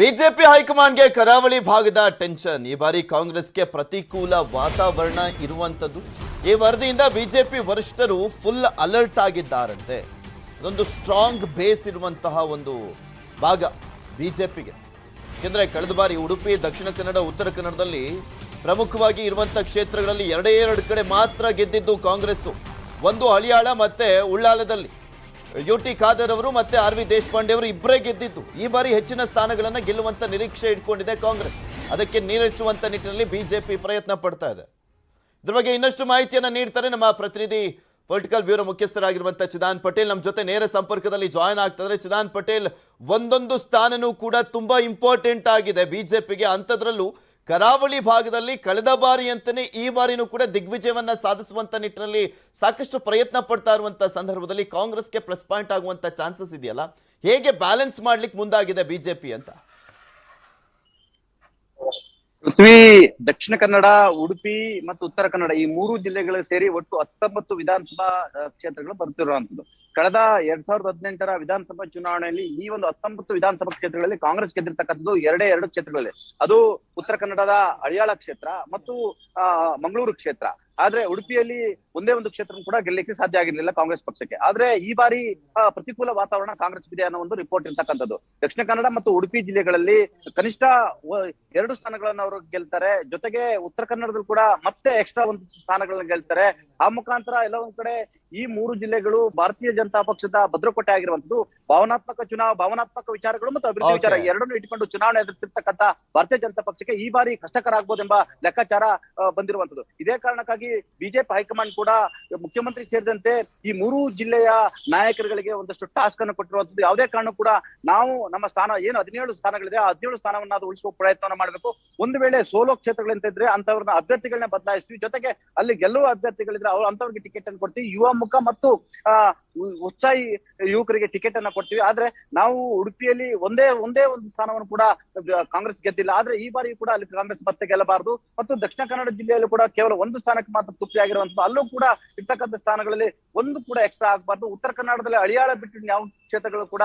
BJP ಹೈಕಮಾಂಡ್ಗೆ ಕರಾವಳಿ ಭಾಗದ ಟೆನ್ಷನ್. ಈ ಬಾರಿ ಕಾಂಗ್ರೆಸ್ಗೆ ಪ್ರತಿಕೂಲ ವಾತಾವರಣ ಇರುವಂತದ್ದು. ಈ ವರದಿಯಿಂದ ಬಿಜೆಪಿ ವರಿಷ್ಠರು ಫುಲ್ ಅಲರ್ಟ್ ಆಗಿದ್ದಾರಂತೆ. ಅದೊಂದು ಸ್ಟ್ರಾಂಗ್ ಬೇಸ್ ಇರುವಂತಹ ಒಂದು ಭಾಗ ಬಿಜೆಪಿಗೆ. ಯಾಕೆಂದ್ರೆ ಕಳೆದ ಬಾರಿ ಉಡುಪಿ, ದಕ್ಷಿಣ ಕನ್ನಡ, ಉತ್ತರ ಕನ್ನಡದಲ್ಲಿ ಪ್ರಮುಖವಾಗಿ ಇರುವಂತಹ ಕ್ಷೇತ್ರಗಳಲ್ಲಿ ಎರಡೇ ಎರಡು ಕಡೆ ಮಾತ್ರ ಗೆದ್ದಿದ್ದು ಕಾಂಗ್ರೆಸ್. ಒಂದು ಹಳಿಯಾಳ ಮತ್ತೆ ಉಳ್ಳಾಲದಲ್ಲಿ ಯುಟಿ ಖಾದರ್ ಅವರು ಮತ್ತೆ ಆರ್.ವಿ. ದೇಶಪಾಂಡೆ ಅವರು ಇಬ್ಬರೇ ಗೆದ್ದಿದ್ದು. ಈ ಬಾರಿ ಹೆಚ್ಚಿನ ಸ್ಥಾನಗಳನ್ನು ಗೆಲ್ಲುವಂತ ನಿರೀಕ್ಷೆ ಇಟ್ಕೊಂಡಿದೆ ಕಾಂಗ್ರೆಸ್. ಅದಕ್ಕೆ ನೀರೆಚ್ಚುವಂತ ನಿಟ್ಟಿನಲ್ಲಿ ಬಿಜೆಪಿ ಪ್ರಯತ್ನ ಪಡ್ತಾ ಇದೆ. ಇದ್ರ ಬಗ್ಗೆ ಇನ್ನಷ್ಟು ಮಾಹಿತಿಯನ್ನ ನೀಡ್ತಾರೆ ನಮ್ಮ ಪ್ರತಿನಿಧಿ, ಪೊಲಿಟಿಕಲ್ ಬ್ಯೂರೋ ಮುಖ್ಯಸ್ಥರಾಗಿರುವಂತಹ ಚಿದಾನ್ ಪಟೇಲ್ ನಮ್ಮ ಜೊತೆ ನೇರ ಸಂಪರ್ಕದಲ್ಲಿ ಜಾಯಿನ್ ಆಗ್ತಿದ್ದಾರೆ. ಚಿದಾನ್ ಪಟೇಲ್, ಒಂದೊಂದು ಸ್ಥಾನನೂ ಕೂಡ ತುಂಬಾ ಇಂಪಾರ್ಟೆಂಟ್ ಆಗಿದೆ ಬಿಜೆಪಿಗೆ. ಅಂಥದ್ರಲ್ಲೂ ಕರಾವಳಿ ಭಾಗದಲ್ಲಿ ಕಳೆದ ಬಾರಿ ಅಂತಾನೆ ಈ ಬಾರಿನೂ ಕೂಡ ದಿಗ್ವಿಜಯವನ್ನ ಸಾಧಿಸುವಂತ ನಿಟ್ಟಿನಲ್ಲಿ ಸಾಕಷ್ಟು ಪ್ರಯತ್ನ ಪಡ್ತಾ ಇರುವಂತ ಸಂದರ್ಭದಲ್ಲಿ ಕಾಂಗ್ರೆಸ್ಗೆ ಪ್ಲಸ್ ಪಾಯಿಂಟ್ ಆಗುವಂತ ಚಾನ್ಸಸ್ ಇದೆಯಲ್ಲ, ಹೇಗೆ ಬ್ಯಾಲೆನ್ಸ್ ಮಾಡ್ಲಿಕ್ಕೆ ಮುಂದಾಗಿದೆ ಬಿಜೆಪಿ ಅಂತ? ಪೃಥ್ವಿ, ದಕ್ಷಿಣ ಕನ್ನಡ, ಉಡುಪಿ ಮತ್ತು ಉತ್ತರ ಕನ್ನಡ ಈ ಮೂರು ಜಿಲ್ಲೆಗಳು ಸೇರಿ ಒಟ್ಟು 19 ವಿಧಾನಸಭಾ ಕ್ಷೇತ್ರಗಳು ಬರುತ್ತಿರುವಂತದ್ದು. ಕಳೆದ 2018ರ ವಿಧಾನಸಭಾ ಚುನಾವಣೆಯಲ್ಲಿ ಈ ಒಂದು 19 ವಿಧಾನಸಭಾ ಕ್ಷೇತ್ರಗಳಲ್ಲಿ ಕಾಂಗ್ರೆಸ್ ಗೆದ್ದಿರ್ತಕ್ಕಂಥದ್ದು ಎರಡು ಕ್ಷೇತ್ರಗಳಲ್ಲಿ. ಅದು ಉತ್ತರ ಕನ್ನಡದ ಹಳಿಯಾಳ ಕ್ಷೇತ್ರ ಮತ್ತು ಮಂಗಳೂರು ಕ್ಷೇತ್ರ. ಆದ್ರೆ ಉಡುಪಿಯಲ್ಲಿ ಒಂದೇ ಒಂದು ಕ್ಷೇತ್ರ ಕೂಡ ಗೆಲ್ಲಕ್ಕೆ ಸಾಧ್ಯ ಆಗಿರ್ಲಿಲ್ಲ ಕಾಂಗ್ರೆಸ್ ಪಕ್ಷಕ್ಕೆ. ಆದ್ರೆ ಈ ಬಾರಿ ಪ್ರತಿಕೂಲ ವಾತಾವರಣ ಕಾಂಗ್ರೆಸ್ ಇದೆ ಅನ್ನೋ ಒಂದು ರಿಪೋರ್ಟ್ ಇರ್ತಕ್ಕಂಥದ್ದು. ದಕ್ಷಿಣ ಕನ್ನಡ ಮತ್ತು ಉಡುಪಿ ಜಿಲ್ಲೆಗಳಲ್ಲಿ ಕನಿಷ್ಠ 2 ಸ್ಥಾನಗಳನ್ನು ಅವರು ಗೆಲ್ತಾರೆ. ಜೊತೆಗೆ ಉತ್ತರ ಕನ್ನಡದಲ್ಲಿ ಕೂಡ ಮತ್ತೆ ಎಕ್ಸ್ಟ್ರಾ ಒಂದು ಸ್ಥಾನಗಳನ್ನ ಗೆಲ್ತಾರೆ. ಆ ಮುಖಾಂತರ ಎಲ್ಲ ಒಂದ್ ಕಡೆ ಈ ಮೂರು ಜಿಲ್ಲೆಗಳು ಭಾರತೀಯ ಜನತಾ ಪಕ್ಷದ ಭದ್ರಕೋಟೆ ಆಗಿರುವಂತದ್ದು. ಭಾವನಾತ್ಮಕ ವಿಚಾರಗಳು ಮತ್ತು ಅಭಿವೃದ್ಧಿ ವಿಚಾರ ಎರಡನ್ನೂ ಇಟ್ಕೊಂಡು ಚುನಾವಣೆ ಎದುರಿಸಿರ್ತಕ್ಕಂಥ ಭಾರತೀಯ ಜನತಾ ಪಕ್ಷಕ್ಕೆ ಈ ಬಾರಿ ಕಷ್ಟಕರ ಆಗ್ಬೋದೆಂಬ ಲೆಕ್ಕಾಚಾರ ಬಂದಿರುವಂತದ್ದು. ಇದೇ ಕಾರಣಕ್ಕಾಗಿ ಬಿಜೆಪಿ ಹೈಕಮಾಂಡ್ ಕೂಡ ಮುಖ್ಯಮಂತ್ರಿ ಸೇರಿದಂತೆ ಈ ಮೂರು ಜಿಲ್ಲೆಯ ನಾಯಕರುಗಳಿಗೆ ಒಂದಷ್ಟು ಟಾಸ್ಕ್ ಅನ್ನು ಕೊಟ್ಟಿರುವಂತದ್ದು. ಯಾವುದೇ ಕಾರಣ ಕೂಡ ನಾವು ನಮ್ಮ ಸ್ಥಾನ ಏನು 17 ಸ್ಥಾನಗಳಿದೆ, ಆ 17 ಸ್ಥಾನವನ್ನ ಉಳಿಸುವ ಪ್ರಯತ್ನವನ್ನ ಮಾಡಬೇಕು. ಒಂದು ವೇಳೆ ಸೋಲೋ ಕ್ಷೇತ್ರಗಳಿಂತ ಇದ್ರೆ ಅಂತವ್ರನ್ನ ಅಭ್ಯರ್ಥಿಗಳನ್ನ ಬದಲಾಯಿಸ್ತೀವಿ. ಜೊತೆಗೆ ಅಲ್ಲಿ ಗೆಲ್ಲುವ ಅಭ್ಯರ್ಥಿಗಳಿದ್ರೆ ಅವ್ರು ಅಂತವ್ರಿಗೆ ಟಿಕೆಟ್ ಅನ್ನು ಕೊಡ್ತೀವಿ. ಯುವ ಮುಖ ಮತ್ತು ಉತ್ಸಾಹಿ ಯುವಕರಿಗೆ ಟಿಕೆಟ್ ಅನ್ನ ಕೊಡ್ತೀವಿ. ಆದ್ರೆ ನಾವು ಉಡುಪಿಯಲ್ಲಿ ಒಂದೇ ಒಂದು ಸ್ಥಾನವನ್ನು ಕೂಡ ಕಾಂಗ್ರೆಸ್ ಗೆದ್ದಿಲ್ಲ. ಆದ್ರೆ ಈ ಬಾರಿ ಕೂಡ ಅಲ್ಲಿ ಕಾಂಗ್ರೆಸ್ ಮತ್ತೆ ಗೆಲ್ಲಬಾರದು. ಮತ್ತು ದಕ್ಷಿಣ ಕನ್ನಡ ಜಿಲ್ಲೆಯಲ್ಲೂ ಕೂಡ ಕೇವಲ ಒಂದು ಸ್ಥಾನಕ್ಕೆ ಮಾತ್ರ ತೃಪ್ತಿ ಆಗಿರುವಂತದ್ದು. ಅಲ್ಲೂ ಕೂಡ ಇರ್ತಕ್ಕಂಥ ಸ್ಥಾನಗಳಲ್ಲಿ ಒಂದು ಕೂಡ ಎಕ್ಸ್ಟ್ರಾ ಆಗಬಾರ್ದು. ಉತ್ತರ ಕನ್ನಡದಲ್ಲಿ ಹಳಿಯಾಳ ಬಿಟ್ಟು ಯಾವ ಕ್ಷೇತ್ರಗಳು ಕೂಡ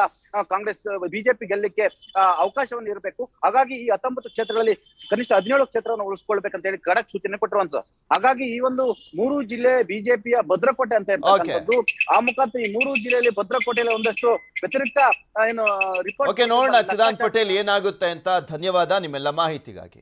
ಕಾಂಗ್ರೆಸ್ ಬಿಜೆಪಿ ಗೆಲ್ಲಕ್ಕೆ ಅವಕಾಶವನ್ನು ಇರಬೇಕು. ಹಾಗಾಗಿ ಈ 19 ಕ್ಷೇತ್ರಗಳಲ್ಲಿ ಕನಿಷ್ಠ 17 ಕ್ಷೇತ್ರವನ್ನು ಉಳಿಸ್ಕೊಳ್ಬೇಕಂತ ಹೇಳಿ ಖಡಕ್ ಸೂಚನೆ ಕೊಟ್ಟಿರುವಂತದ್ದು. ಹಾಗಾಗಿ ಈ ಒಂದು ಮೂರು ಜಿಲ್ಲೆ ಬಿಜೆಪಿಯ ಭದ್ರಕೋಟೆ ಅಂತ ಇರ್ತಕ್ಕಂಥದ್ದು. ಆ ಮುಖಾಂತರ ಈ ಮೂರು ಜಿಲ್ಲೆಯಲ್ಲಿ ಭದ್ರಕೋಟೆಯಲ್ಲಿ ಒಂದಷ್ಟು ವ್ಯತಿರಿಕ್ತ ಏನು ರಿಪೋರ್ಟ್ ನೋಡೋಣ ಚಿದಾನ್ ಪಟೇಲ್ ಏನಾಗುತ್ತೆ ಅಂತ. ಧನ್ಯವಾದ ನಿಮ್ಮೆಲ್ಲ ಮಾಹಿತಿಗಾಗಿ.